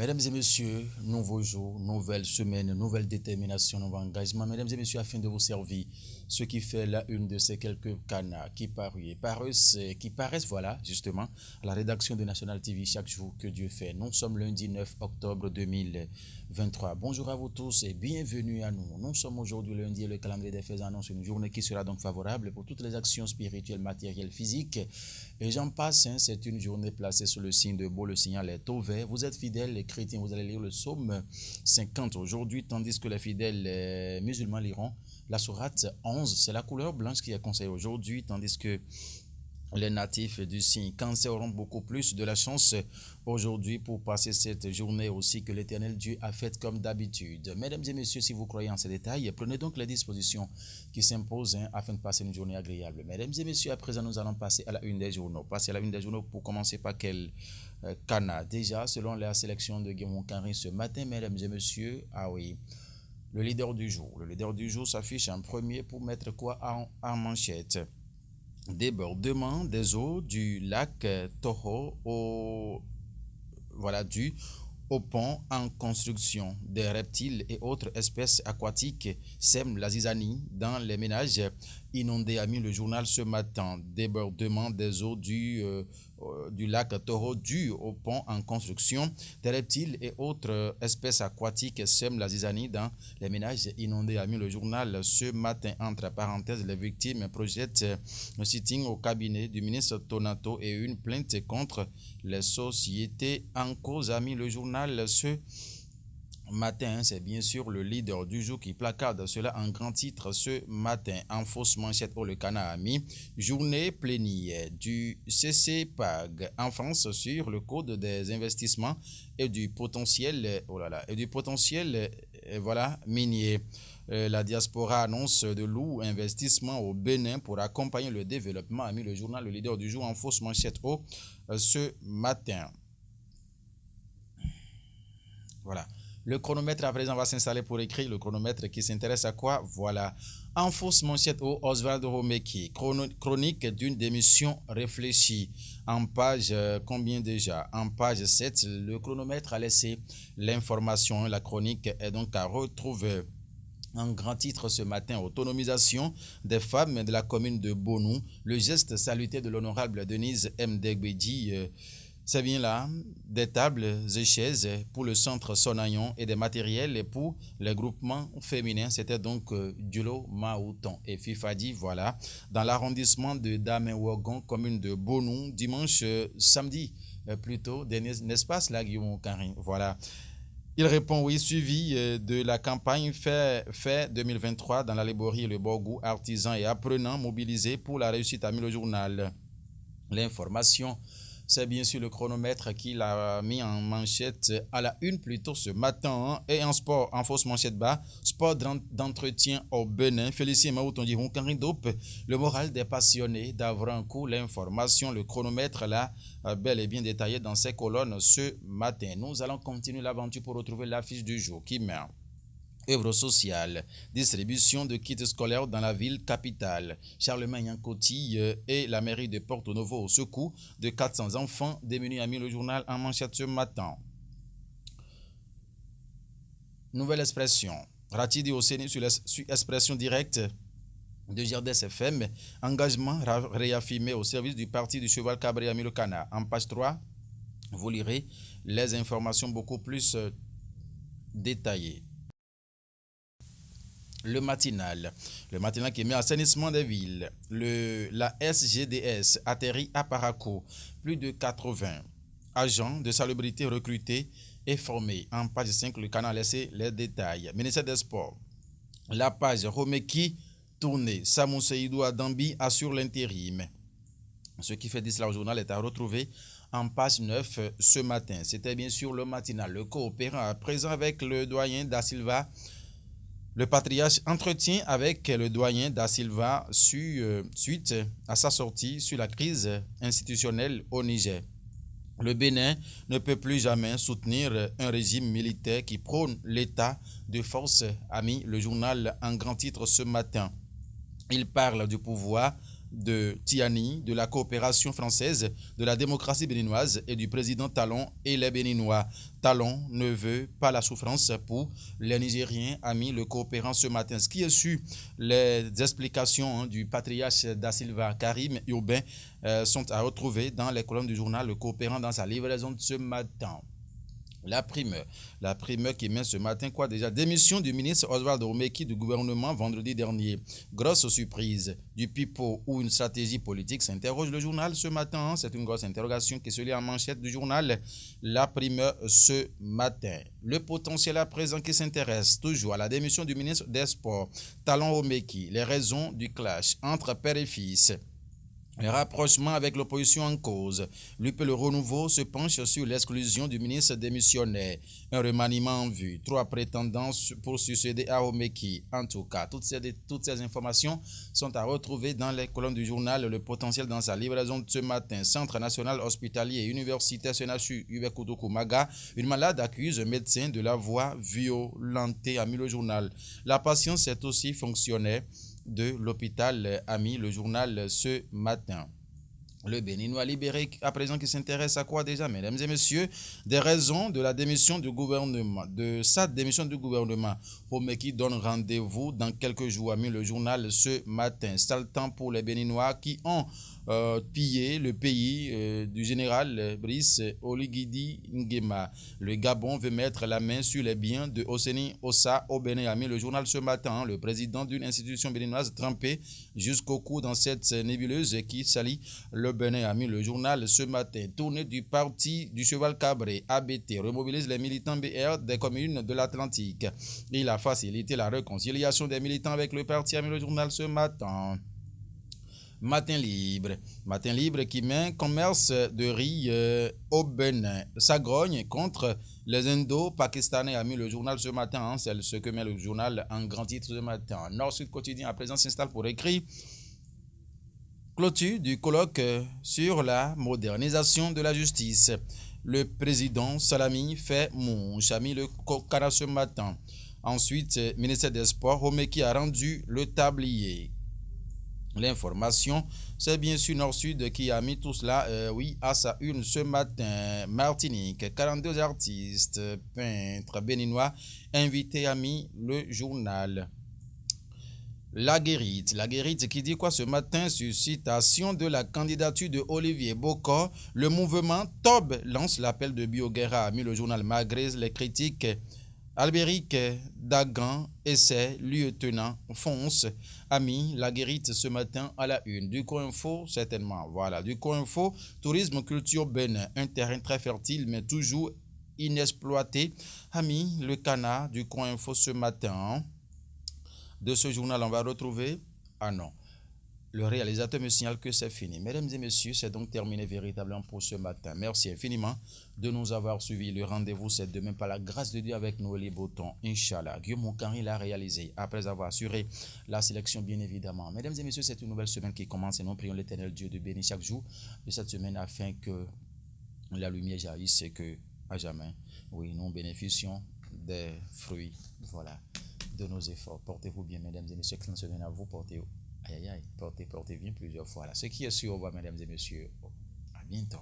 Mesdames et messieurs, nouveau jour, nouvelle semaine, nouvelle détermination, nouvel engagement. Mesdames et messieurs, afin de vous servir, ce qui fait la une de ces quelques canards qui paraissent, voilà, justement, à la rédaction de National TV chaque jour que Dieu fait. Nous sommes lundi 9 octobre 2023. Bonjour à vous tous et bienvenue à nous. Nous sommes aujourd'hui lundi et le calendrier des faits annonce une journée qui sera donc favorable pour toutes les actions spirituelles, matérielles, physiques. Et j'en passe, c'est une journée placée sous le signe de Beau, le signal est au vert. Vous êtes fidèles, les chrétiens, vous allez lire le psaume 50 aujourd'hui, tandis que les fidèles musulmans liront la sourate 11. C'est la couleur blanche qui est conseillée aujourd'hui, tandis que les natifs du signe Cancer auront beaucoup plus de la chance aujourd'hui pour passer cette journée aussi que l'Éternel Dieu a faite comme d'habitude. Mesdames et messieurs, si vous croyez en ces détails, prenez donc les dispositions qui s'imposent afin de passer une journée agréable. Mesdames et messieurs, à présent, nous allons passer à la une des journaux. Passer à la une des journaux pour commencer par quel canard. Déjà, selon la sélection de Guillaume Carré ce matin, mesdames et messieurs, ah oui, le leader du jour. Le leader du jour s'affiche en premier pour mettre quoi en manchette? Débordement des eaux du lac Toho dû au pont en construction. Des reptiles et autres espèces aquatiques sèment la zizanie dans les ménages inondés, a mis le journal ce matin. Débordement des eaux du lac Toho dû au pont en construction. Des reptiles et autres espèces aquatiques sèment la zizanie dans les ménages inondés, a mis le journal ce matin. Entre parenthèses, les victimes projettent un sitting au cabinet du ministre Tonato et une plainte contre les sociétés en cause, a mis le journal ce matin. C'est bien sûr le leader du jour qui placarde cela en grand titre ce matin. En fausse manchette pour le canard ami, journée plénière du CCPAG en France sur le code des investissements et du potentiel, minier. La diaspora annonce de lourds investissements au Bénin pour accompagner le développement, a mis le journal le leader du jour en fausse manchette ce matin. Voilà. Le chronomètre à présent va s'installer pour écrire. Le chronomètre qui s'intéresse à quoi? Voilà. En fausse manchette Osvaldo Romeki, chronique d'une démission réfléchie. En page, combien déjà? En page 7, le chronomètre a laissé l'information. La chronique est donc à retrouver. En grand titre ce matin, autonomisation des femmes de la commune de Bonou. Le geste salutaire de l'honorable Denise M. Degbedji. C'est bien là, des tables et chaises pour le centre Sonayon et des matériels pour les groupements féminins. C'était donc Diolo Maouton et Fifadi, voilà, dans l'arrondissement de Damewogon, commune de Bonou, samedi plutôt, n'est-ce pas cela, Guillaume Karin? Voilà. Il répond oui, suivi de la campagne fait 2023 dans la Léborie et le Borgou, artisans et apprenants mobilisés pour la réussite, a mis le journal. L'information, c'est bien sûr le chronomètre qu'il a mis en manchette à la une plutôt ce matin. Et en sport, en fausse manchette bas, sport d'entretien au Bénin. Félicien Maoutondi Dope, le moral des passionnés d'Avrancourt. L'information, le chronomètre là, bel et bien détaillé dans ces colonnes ce matin. Nous allons continuer l'aventure pour retrouver l'affiche du jour qui met œuvre sociale, distribution de kits scolaires dans la ville capitale. Charlemagne en Cotilles et la mairie de Porto Novo au secours de 400 enfants démunis, a mis le journal en manchette ce matin. Nouvelle expression. Ratidi au CNI sur l'expression directe de GRDS FM. Engagement réaffirmé au service du parti du cheval cabré, a mis le canard. En page 3, vous lirez les informations beaucoup plus détaillées. Le matinal qui met assainissement des villes. La SGDS atterrit à Paraco. Plus de 80 agents de salubrité recrutés et formés. En page 5, le canal a laissé les détails. Ministère des Sports. La page Romeki tournée. Samou Seydou Adambi assure l'intérim. Ce qui fait cela au journal est à retrouver en page 9 ce matin. C'était bien sûr le matinal. Le coopérant à présent avec le doyen Da Silva. Le patriarche entretient avec le doyen Da Silva suite à sa sortie sur la crise institutionnelle au Niger. Le Bénin ne peut plus jamais soutenir un régime militaire qui prône l'état de force, a mis le journal en grand titre ce matin. Il parle du pouvoir de Tiani, de la coopération française, de la démocratie béninoise et du président Talon et les Béninois. Talon ne veut pas la souffrance pour les Nigériens, amis, le coopérant ce matin. Ce qui est su, les explications du patriarche Da Silva, Karim Urbain, sont à retrouver dans les colonnes du journal Le Coopérant dans sa livraison de ce matin. La primeur qui met ce matin quoi déjà? Démission du ministre Oswald Oromeki du gouvernement vendredi dernier. Grosse surprise du pipeau ou une stratégie politique, s'interroge le journal ce matin. C'est une grosse interrogation qui se lit en manchette du journal La Primeur ce matin. Le potentiel à présent qui s'intéresse toujours à la démission du ministre des Sports, Talon Oromeki. Les raisons du clash entre père et fils. Le rapprochement avec l'opposition en cause. L'UP Le Renouveau se penche sur l'exclusion du ministre démissionnaire. Un remaniement en vue. 3 prétendants pour succéder à Oromeki. En tout cas, toutes ces informations sont à retrouver dans les colonnes du journal Le Potentiel dans sa livraison de ce matin. Centre national hospitalier et universitaire CNHU Maga. Une malade accuse un médecin de l'avoir violenté, a mis le journal. La patience est aussi fonctionnaire de l'hôpital, a mis le journal ce matin. Le Béninois libéré à présent qui s'intéresse à quoi déjà, mesdames et messieurs? Des raisons de la démission du gouvernement, de sa démission du gouvernement. Oromeki donne rendez-vous dans quelques jours, a mis le journal ce matin. Sale temps pour les Béninois qui ont pillé le pays du général Brice Oligui Nguema. Le Gabon veut mettre la main sur les biens de Oseni Ossa au Bénin, a mis le journal ce matin. Le président d'une institution béninoise trempé jusqu'au cou dans cette nébuleuse qui salit le Bénin, a mis le journal ce matin. Tournée du parti du Cheval Cabré, ABT, remobilise les militants BR des communes de l'Atlantique. Il a facilité la réconciliation des militants avec le parti, a mis le journal ce matin. Matin libre qui met commerce de riz au Bénin. Ça grogne contre les Indo-Pakistanais, a mis le journal ce matin. C'est ce que met le journal en grand titre ce matin. Nord-Sud quotidien à présent s'installe pour écrire clôture du colloque sur la modernisation de la justice. Le président Salami fait mouche, a mis le Kokana ce matin. Ensuite, ministère des Sports, Oromeki a rendu le tablier. L'information, c'est bien sûr Nord-Sud qui a mis tout cela à sa une ce matin. Martinique, 42 artistes, peintres béninois invités, a mis le journal. La guérite qui dit quoi ce matin? Suscitation de la candidature de Olivier Bokor. Le mouvement TOB lance l'appel de Bioguerra, a mis le journal malgré les critiques. Albéric Dagan essaie, lieutenant fonce, a mis la guérite ce matin à la une. Du Coinfo, certainement. Voilà, du Coinfo, tourisme, culture Bénin, un terrain très fertile mais toujours inexploité, a mis le canard du Coinfo ce matin. De ce journal, on va retrouver, le réalisateur me signale que c'est fini. Mesdames et messieurs, c'est donc terminé véritablement pour ce matin. Merci infiniment de nous avoir suivis. Le rendez-vous, c'est demain par la grâce de Dieu avec nous, les Boutons, Inch'Allah. Guillaume Moukari l'a réalisé après avoir assuré la sélection, bien évidemment. Mesdames et messieurs, c'est une nouvelle semaine qui commence et nous prions l'Éternel Dieu de bénir chaque jour de cette semaine afin que la lumière jaillisse et que, à jamais, oui, nous bénéficions des fruits, voilà, de nos efforts. Portez-vous bien, mesdames et messieurs, excellente semaine à vous. Portez-vous. Portez bien plusieurs fois. Là. Ce qui est sûr, au revoir, mesdames et messieurs. À bientôt.